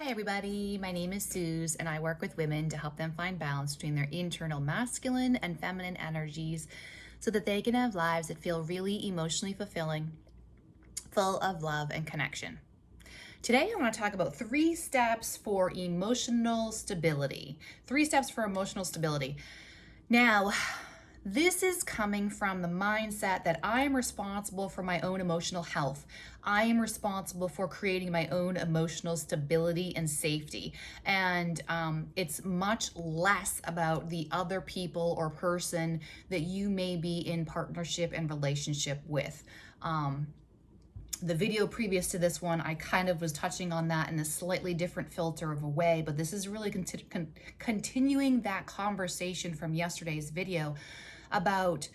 Hi everybody, my name is Suze and I work with women to help them find balance between their internal masculine and feminine energies so that they can have lives that feel really emotionally fulfilling, full of love and connection. Today I want to talk about 3 steps for emotional stability. 3 steps for emotional stability. Now, this is coming from the mindset that I am responsible for my own emotional health. I am responsible for creating my own emotional stability and safety. And it's much less about the other people or person that you may be in partnership and relationship with. The video previous to this one, I kind of was touching on that in a slightly different filter of a way, but this is really continuing that conversation from yesterday's video about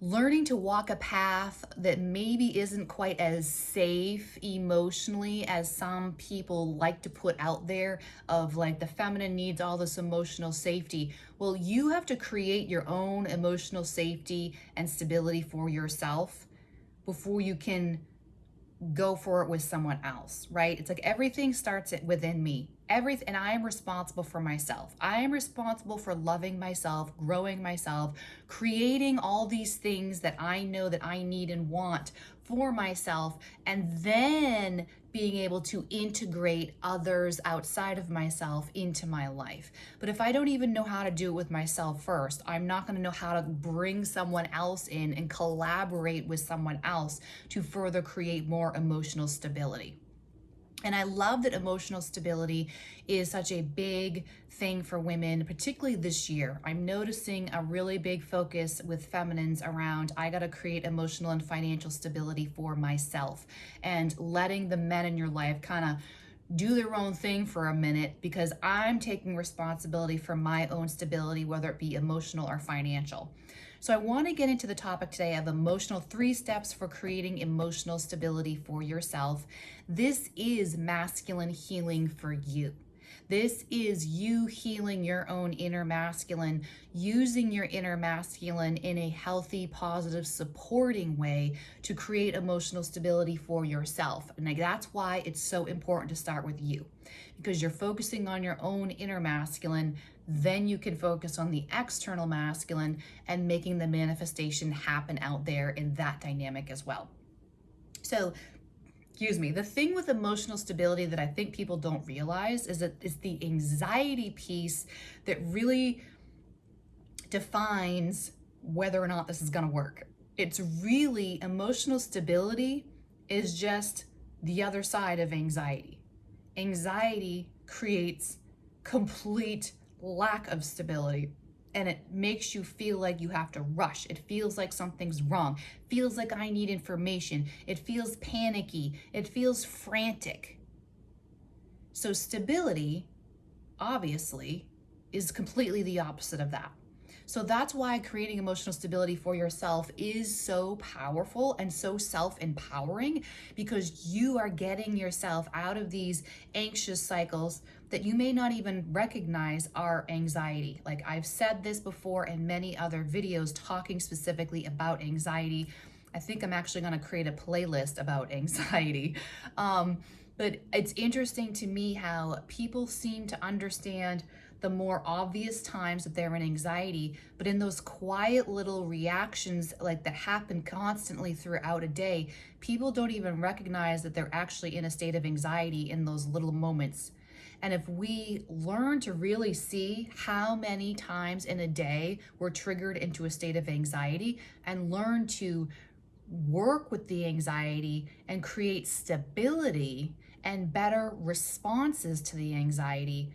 learning to walk a path that maybe isn't quite as safe emotionally as some people like to put out there, of like the feminine needs all this emotional safety. Well, you have to create your own emotional safety and stability for yourself before you can go for it with someone else, right? It's like everything starts within me. And I am responsible for myself. I am responsible for loving myself, growing myself, creating all these things that I know that I need and want for myself, and then being able to integrate others outside of myself into my life. But if I don't even know how to do it with myself first, I'm not going to know how to bring someone else in and collaborate with someone else to further create more emotional stability. And I love that emotional stability is such a big thing for women, particularly this year. I'm noticing a really big focus with feminines around, I got to create emotional and financial stability for myself, and letting the men in your life kind of do their own thing for a minute, because I'm taking responsibility for my own stability, whether it be emotional or financial. So I want to get into the topic today of emotional 3 steps for creating emotional stability for yourself. This is masculine healing for you. This is you healing your own inner masculine, using your inner masculine in a healthy, positive, supporting way to create emotional stability for yourself. And that's why it's so important to start with you, because you're focusing on your own inner masculine. Then you can focus on the external masculine and making the manifestation happen out there in that dynamic as well. So, the thing with emotional stability that I think people don't realize is that it's the anxiety piece that really defines whether or not this is going to work. It's really, emotional stability is just the other side of anxiety. Anxiety creates complete lack of stability, and it makes you feel like you have to rush. It feels like something's wrong. It feels like I need information. It feels panicky. It feels frantic. So stability, obviously, is completely the opposite of that. So that's why creating emotional stability for yourself is so powerful and so self-empowering, because you are getting yourself out of these anxious cycles that you may not even recognize are anxiety. Like I've said this before in many other videos talking specifically about anxiety. I think I'm actually going to create a playlist about anxiety. But it's interesting to me how people seem to understand the more obvious times that they're in anxiety, but in those quiet little reactions like that happen constantly throughout a day, people don't even recognize that they're actually in a state of anxiety in those little moments. And if we learn to really see how many times in a day we're triggered into a state of anxiety, and learn to work with the anxiety and create stability and better responses to the anxiety,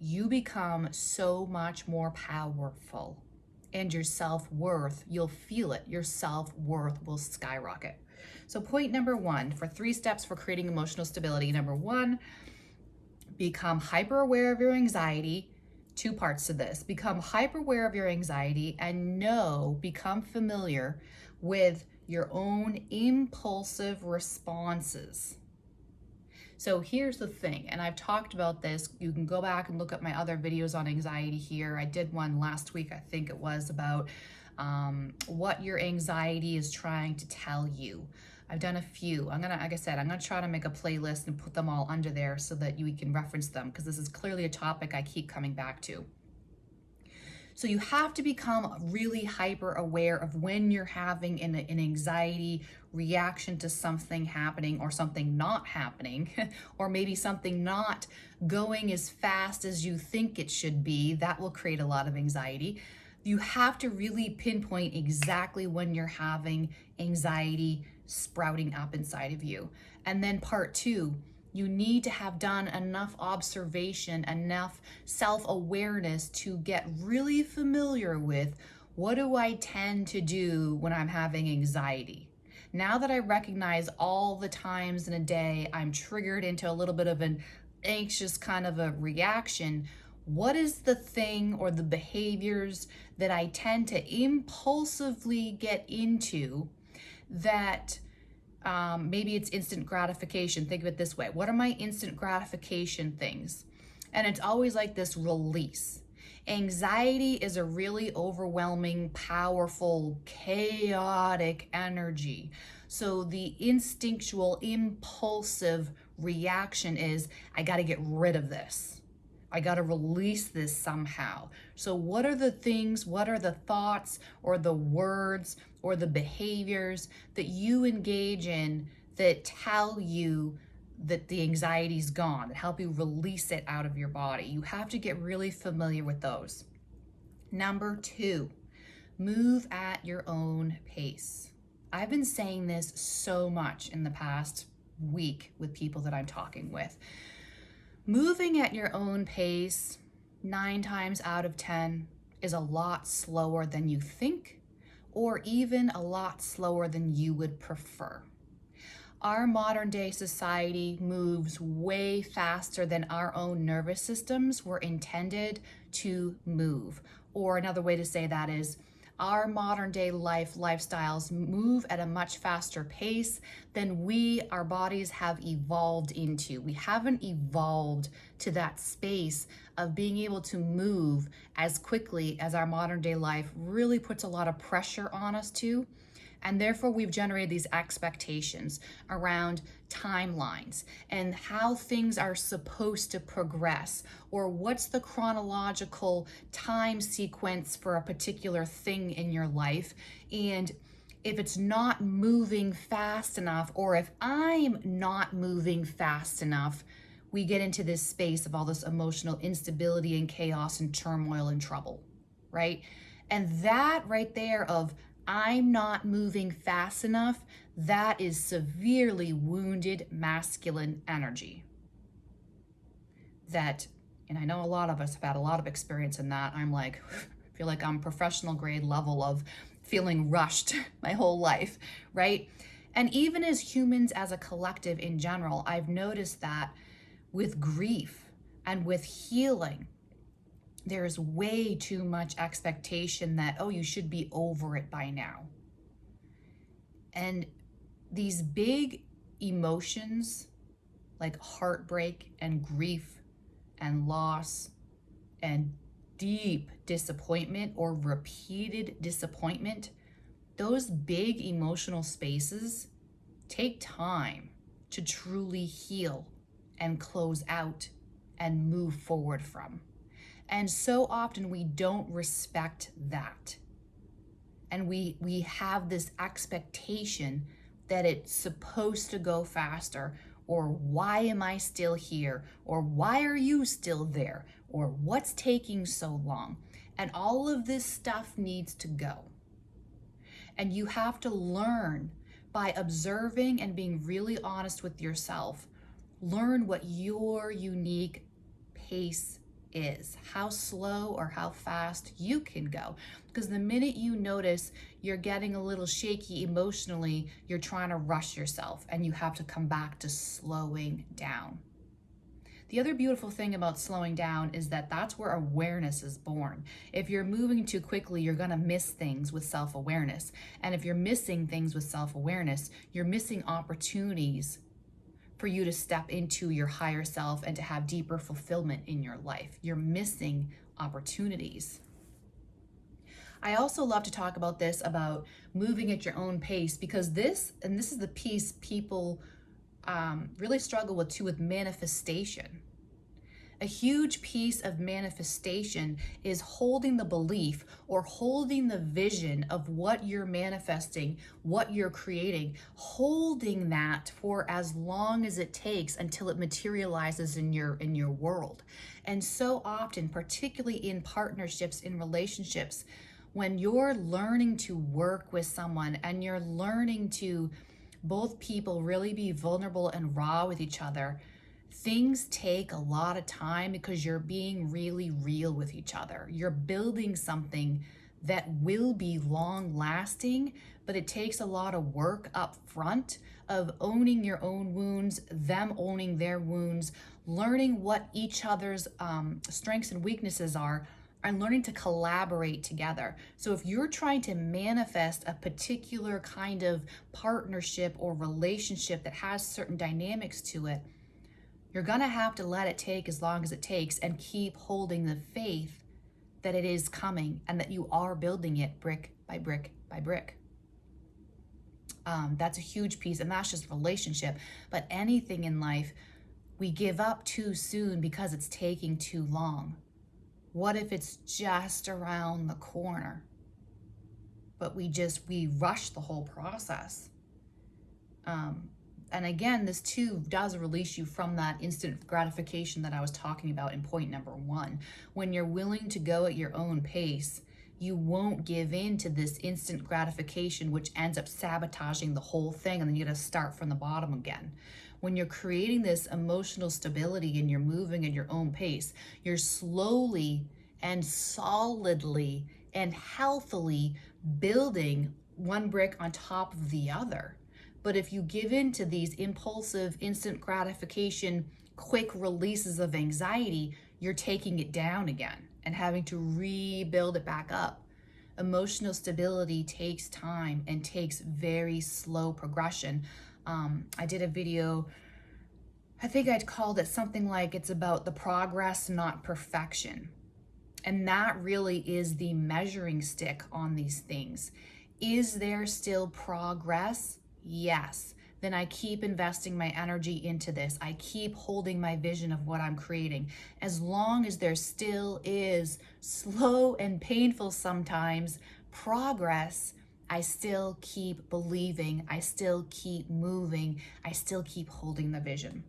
you become so much more powerful. And your self-worth, you'll feel it. Your self-worth will skyrocket. So point number 1 for 3 steps for creating emotional stability. Number 1, become hyper aware of your anxiety. 2 parts to this. Become hyper aware of your anxiety, and become familiar with your own impulsive responses. So here's the thing, and I've talked about this. You can go back and look at my other videos on anxiety here. I did one last week, I think it was, about what your anxiety is trying to tell you. I've done a few. Like I said, I'm gonna try to make a playlist and put them all under there so that you can reference them, because this is clearly a topic I keep coming back to. So you have to become really hyper aware of when you're having an anxiety reaction to something happening or something not happening, or maybe something not going as fast as you think it should be. That will create a lot of anxiety. You have to really pinpoint exactly when you're having anxiety sprouting up inside of you. And then part two, you need to have done enough observation, enough self-awareness to get really familiar with, what do I tend to do when I'm having anxiety? Now that I recognize all the times in a day I'm triggered into a little bit of an anxious kind of a reaction, what is the thing or the behaviors that I tend to impulsively get into that maybe it's instant gratification. Think of it this way. What are my instant gratification things? And it's always like this release. Anxiety is a really overwhelming, powerful, chaotic energy. So the instinctual, impulsive reaction is, I got to get rid of this. I got to release this somehow. So what are the things, what are the thoughts or the words or the behaviors that you engage in that tell you that the anxiety's gone, that help you release it out of your body? You have to get really familiar with those. Number two, move at your own pace. I've been saying this so much in the past week with people that I'm talking with. Moving at your own pace 9 times out of 10 is a lot slower than you think, or even a lot slower than you would prefer. Our modern day society moves way faster than our own nervous systems were intended to move. Or another way to say that is, our modern day lifestyles move at a much faster pace than our bodies have evolved into. We haven't evolved to that space of being able to move as quickly as our modern day life really puts a lot of pressure on us to. And therefore, we've generated these expectations around timelines and how things are supposed to progress, or what's the chronological time sequence for a particular thing in your life. And if it's not moving fast enough, or if I'm not moving fast enough, we get into this space of all this emotional instability and chaos and turmoil and trouble, right? And that right there of, I'm not moving fast enough, that is severely wounded masculine energy. That, and I know a lot of us have had a lot of experience in that. I'm like, I feel like I'm professional grade level of feeling rushed my whole life, right? And even as humans, as a collective in general, I've noticed that with grief and with healing, there's way too much expectation that, oh, you should be over it by now. And these big emotions like heartbreak and grief and loss and deep disappointment or repeated disappointment, those big emotional spaces take time to truly heal and close out and move forward from. And so often we don't respect that. And we have this expectation that it's supposed to go faster, or why am I still here? Or why are you still there? Or what's taking so long? And all of this stuff needs to go. And you have to learn by observing and being really honest with yourself. Learn what your unique pace is, how slow or how fast you can go. Because the minute you notice you're getting a little shaky emotionally, you're trying to rush yourself, and you have to come back to slowing down. The other beautiful thing about slowing down is that that's where awareness is born. If you're moving too quickly, you're gonna miss things with self-awareness. And if you're missing things with self-awareness, you're missing opportunities for you to step into your higher self and to have deeper fulfillment in your life. You're missing opportunities. I also love to talk about this, about moving at your own pace, because this is the piece people really struggle with too, with manifestation. A huge piece of manifestation is holding the belief or holding the vision of what you're manifesting, what you're creating, holding that for as long as it takes until it materializes in your world. And so often, particularly in partnerships, in relationships, when you're learning to work with someone and you're learning to both people really be vulnerable and raw with each other, things take a lot of time because you're being really real with each other. You're building something that will be long lasting, but it takes a lot of work up front of owning your own wounds, them owning their wounds, learning what each other's strengths and weaknesses are, and learning to collaborate together. So if you're trying to manifest a particular kind of partnership or relationship that has certain dynamics to it, you're gonna have to let it take as long as it takes and keep holding the faith that it is coming and that you are building it brick by brick by brick. That's a huge piece, and that's just relationship. But anything in life, we give up too soon because it's taking too long. What if it's just around the corner? But we rush the whole process. And again, this too does release you from that instant gratification that I was talking about in point number 1. When you're willing to go at your own pace, you won't give in to this instant gratification, which ends up sabotaging the whole thing, and then you gotta start from the bottom again. When you're creating this emotional stability and you're moving at your own pace, you're slowly and solidly and healthily building one brick on top of the other. But if you give in to these impulsive, instant gratification, quick releases of anxiety, you're taking it down again and having to rebuild it back up. Emotional stability takes time and takes very slow progression. I did a video, I think I'd called it something like, it's about the progress, not perfection. And that really is the measuring stick on these things. Is there still progress? Yes. Then I keep investing my energy into this. I keep holding my vision of what I'm creating. As long as there still is slow and painful sometimes progress, I still keep believing. I still keep moving. I still keep holding the vision.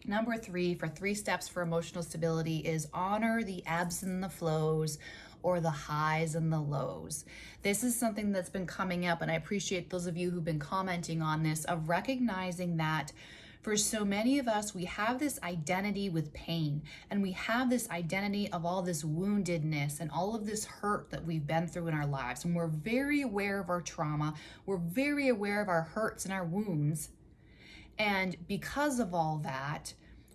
Number 3, for 3 steps for emotional stability, is honor the ebbs and the flows, or the highs and the lows. This is something that's been coming up, and I appreciate those of you who've been commenting on this, of recognizing that for so many of us, we have this identity with pain, and we have this identity of all this woundedness and all of this hurt that we've been through in our lives. And we're very aware of our trauma. We're very aware of our hurts and our wounds. And because of all that,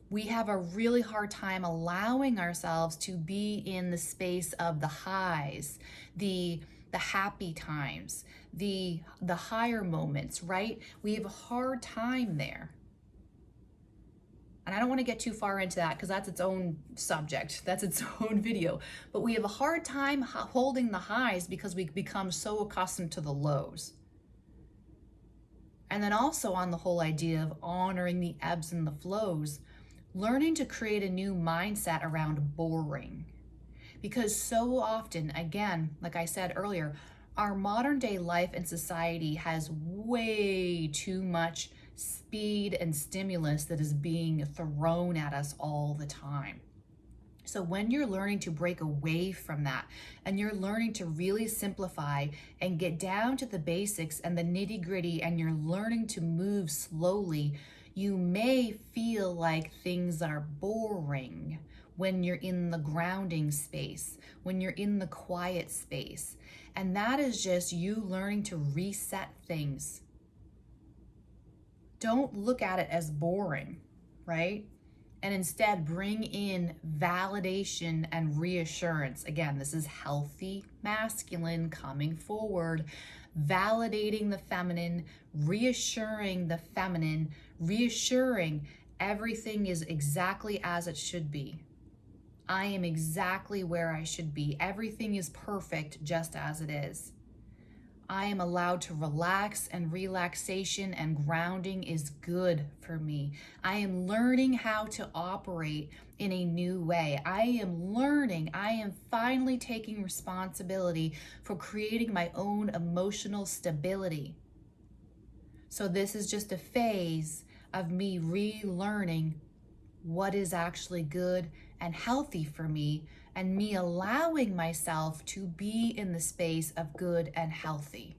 we have a really hard time allowing ourselves to be in the space of the highs, the happy times, the higher moments, right? We have a hard time there. And I don't want to get too far into that because that's its own subject. That's its own video. But we have a hard time holding the highs because we become so accustomed to the lows. And then also on the whole idea of honoring the ebbs and the flows, learning to create a new mindset around boring. Because so often, again, like I said earlier, our modern day life and society has way too much speed and stimulus that is being thrown at us all the time. So when you're learning to break away from that, and you're learning to really simplify and get down to the basics and the nitty gritty, and you're learning to move slowly, you may feel like things are boring when you're in the grounding space, when you're in the quiet space. And that is just you learning to reset things. Don't look at it as boring, right? And instead bring in validation and reassurance. Again, this is healthy masculine coming forward, validating the feminine, reassuring the feminine, reassuring everything is exactly as it should be. I am exactly where I should be. Everything is perfect just as it is. I am allowed to relax, and relaxation and grounding is good for me. I am learning how to operate in a new way. I am finally taking responsibility for creating my own emotional stability. So this is just a phase of me relearning what is actually good and healthy for me, and me allowing myself to be in the space of good and healthy.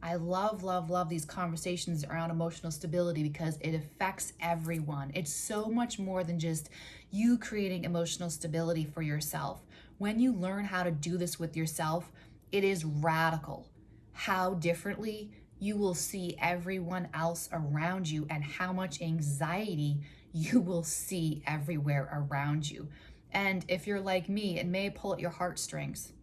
I love these conversations around emotional stability because it affects everyone. It's so much more than just you creating emotional stability for yourself. When you learn how to do this with yourself, it is radical how differently you will see everyone else around you, and how much anxiety you will see everywhere around you. And if you're like me, it may pull at your heartstrings,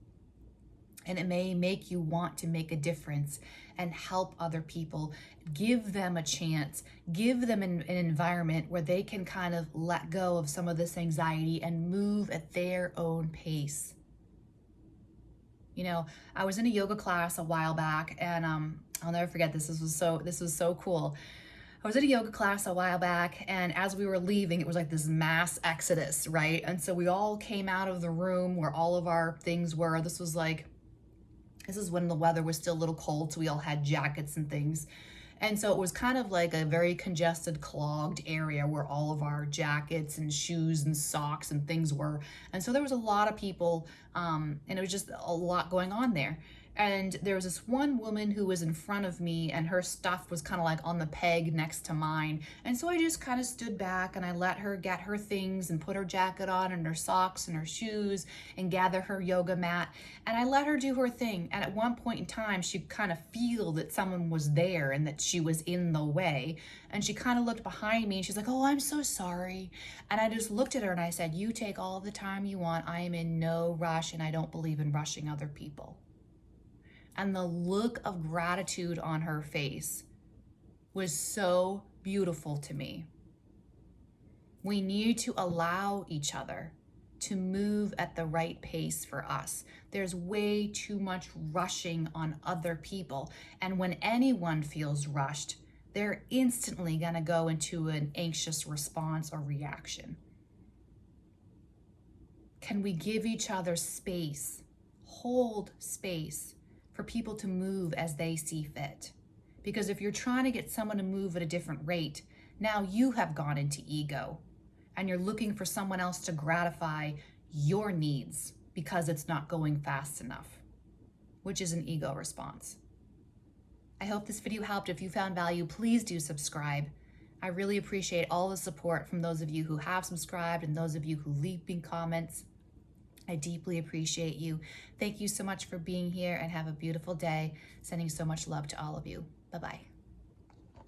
and it may make you want to make a difference and help other people. Give them a chance, give them an environment where they can kind of let go of some of this anxiety and move at their own pace. You know, I was in a yoga class a while back, and I'll never forget this. This was so cool. I was at a yoga class a while back, and as we were leaving, it was like this mass exodus, right? And so we all came out of the room where all of our things were. This is when the weather was still a little cold, so we all had jackets and things. And so it was kind of like a very congested, clogged area where all of our jackets and shoes and socks and things were. And so there was a lot of people, and it was just a lot going on there. And there was this one woman who was in front of me, and her stuff was kind of like on the peg next to mine. And so I just kind of stood back, and I let her get her things and put her jacket on and her socks and her shoes and gather her yoga mat. And I let her do her thing. And at one point in time, she kind of feel that someone was there and that she was in the way. And she kind of looked behind me, and she's like, "Oh, I'm so sorry." And I just looked at her and I said, "You take all the time you want. I am in no rush, and I don't believe in rushing other people." And the look of gratitude on her face was so beautiful to me. We need to allow each other to move at the right pace for us. There's way too much rushing on other people. And when anyone feels rushed, they're instantly going to go into an anxious response or reaction. Can we give each other space, hold space, for people to move as they see fit? Because if you're trying to get someone to move at a different rate, now you have gone into ego, and you're looking for someone else to gratify your needs because it's not going fast enough, which is an ego response. I hope this video helped. If you found value, please do subscribe. I really appreciate all the support from those of you who have subscribed and those of you who leave me comments. I deeply appreciate you. Thank you so much for being here, and have a beautiful day. Sending so much love to all of you. Bye-bye.